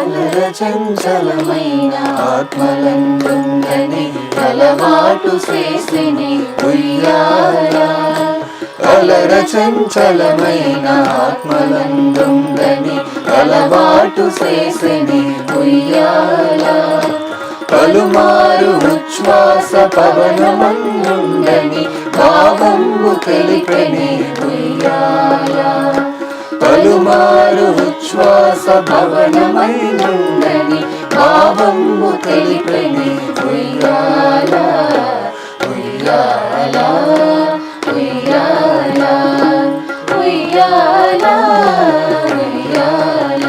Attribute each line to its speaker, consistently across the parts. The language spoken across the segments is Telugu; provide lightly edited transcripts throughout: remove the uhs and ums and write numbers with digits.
Speaker 1: అలర చంచలమైన ఆత్మలందుందని అలవాటు చేసిని ఉయ్యాల. అలర చంచలమైన ఆత్మలందుందని అలవాటు చేసిని ఉయ్యాల. పలుమారు ఉచ్ఛ్వాస పవనమందుండని భావంబు తెలిపెని ఉయ్యాల. పలుమారు ఉచ్ఛ్వాస భవనమైనుండని భావంబు తెలిపెని ఉయ్యాల. ఉయ్యాల ఉయ్యాల ఉయ్యాల ఉయ్యాల.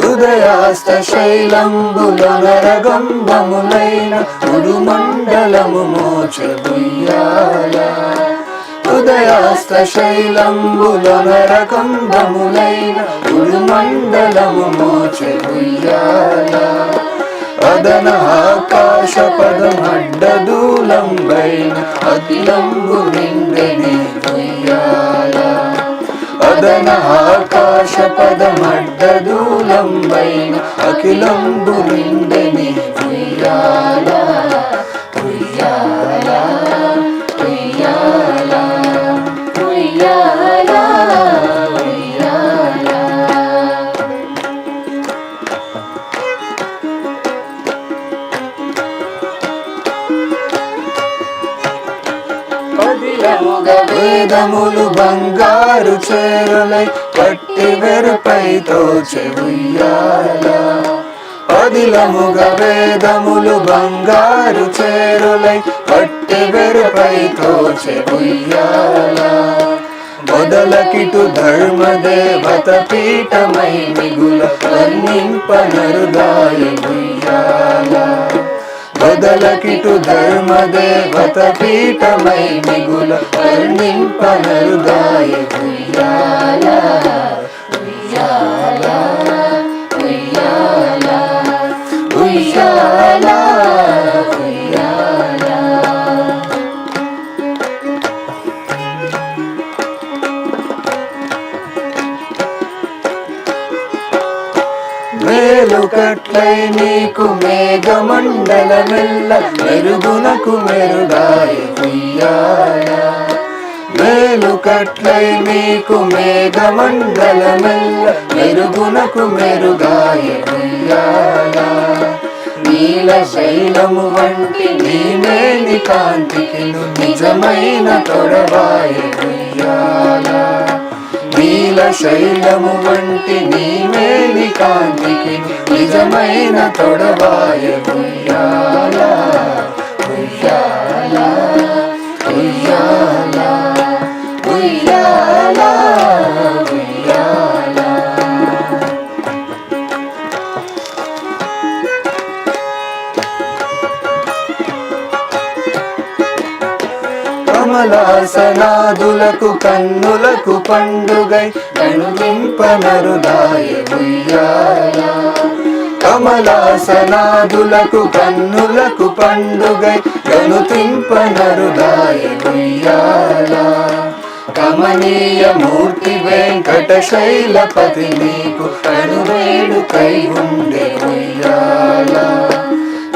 Speaker 1: ఉదయాస్త శైలంబులనరగంబములైన ఉడుమండలము మోచె ఉయ్యాల. ఉదయాస్త శైలంబులనరగంబములైన ఉడుమండలము మోచె ఉయ్యాల. అదన ఆకాశ పదమడ్డదూలంబైన అఖిలంబు నిండెని ఉయ్యాల. అదన ఆకాశ పదమడ్డదూలంబైన అఖిలంబు నిండెని ఉయ్యాల. ఉయ్యాల ఉయ్యాల ఉయ్యాల ఉయ్యాల. పదిలముగ వేదములు బంగారు చేరులై పట్టి వెరుపై తోచె ఉయ్యాల. పదిలముగ వేదములు బంగారు చేరులై పట్టి వెరుపై తోచె ఉయ్యాల. మొదలకిటు ధర్మదేవత పీఠమై మిగుల వర్ణింపనరుదాయ ఉయ్యాల. మొదలకిటు ధర్మదేవత పీఠమై మిగుల వర్ణింపనరుదాయ ఉయ్యాల. ఉయ్యాల ఉయ్యాల ఉయ్యాల ఉయ్యాల. మేలుకట్లై నీకు మేఘమండలమెల్ల మెరుగునకు మెరుగాయ ఉయ్యాల. మేలుకట్లై నీకు మేఘమండలమెల్ల మెరుగునకు మెరుగాయ ఉయ్యాల. నీల శైలము వంటి నీ మేని కాంతికి నిజమైన తొడవాయ ఉయ్యాల. నీల శైలము వంటి నీ మేని కాంతికి నిజమైన తొడవాయ ఉయ్యాల. ఉయ్యాల ఉయ్యాల ఉయ్యాల ఉయ్యాల. కమలాసనాదులకు కన్నులకు పండుగై కనువింపనరుదాయ ఉయ్యాల. కమలాసనాదులకు కన్నులకు పండుగై కనుతింపనరుదాయ ఉయ్యాల. కమనీయ మూర్తి వెంకటశైలపతి నీకు కనువేడుకై ఉండే ఉయ్యాల.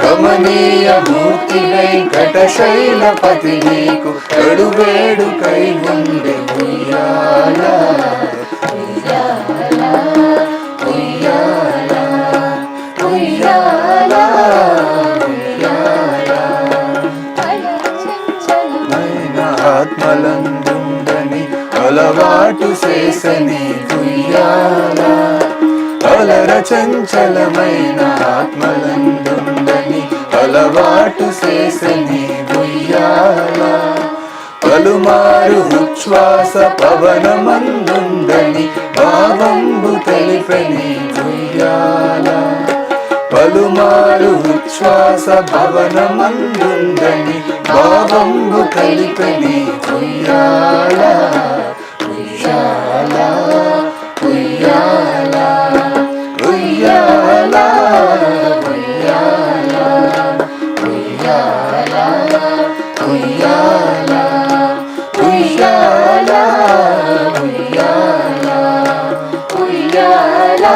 Speaker 1: కమనీయ మూర్తి వెంకటశైలపతి నీకు కడువేడుకై ఉండే ఉయ్యాల. ఉయ్యాల ఉయ్యాల ఉయ్యాల ఉయ్యాల. ఆత్మలందుండని అలవాటు చేసని ఉయ్యాల. అలర చంచలమైన ఆత్మలందుండని అలవాటు చేసని ఉయ్యాల. పలుమారు ఉచ్ఛ్వాస పవనమందుండని భావంబు తెలిపెని ఉయ్యాల. పలుమారు ఉచ్ఛ్వాస భవనమందుండని భావంబు తెలిపెని ఉయ్యాల. ఉయ్యాల ఉయ్యాల ఉయ్యాల ఉయ్యాల ఉయ్యాల ఉయ్యాల. ఉయ్యాల ఉయ్యాల ఉయ్యాల ఉయ్యాల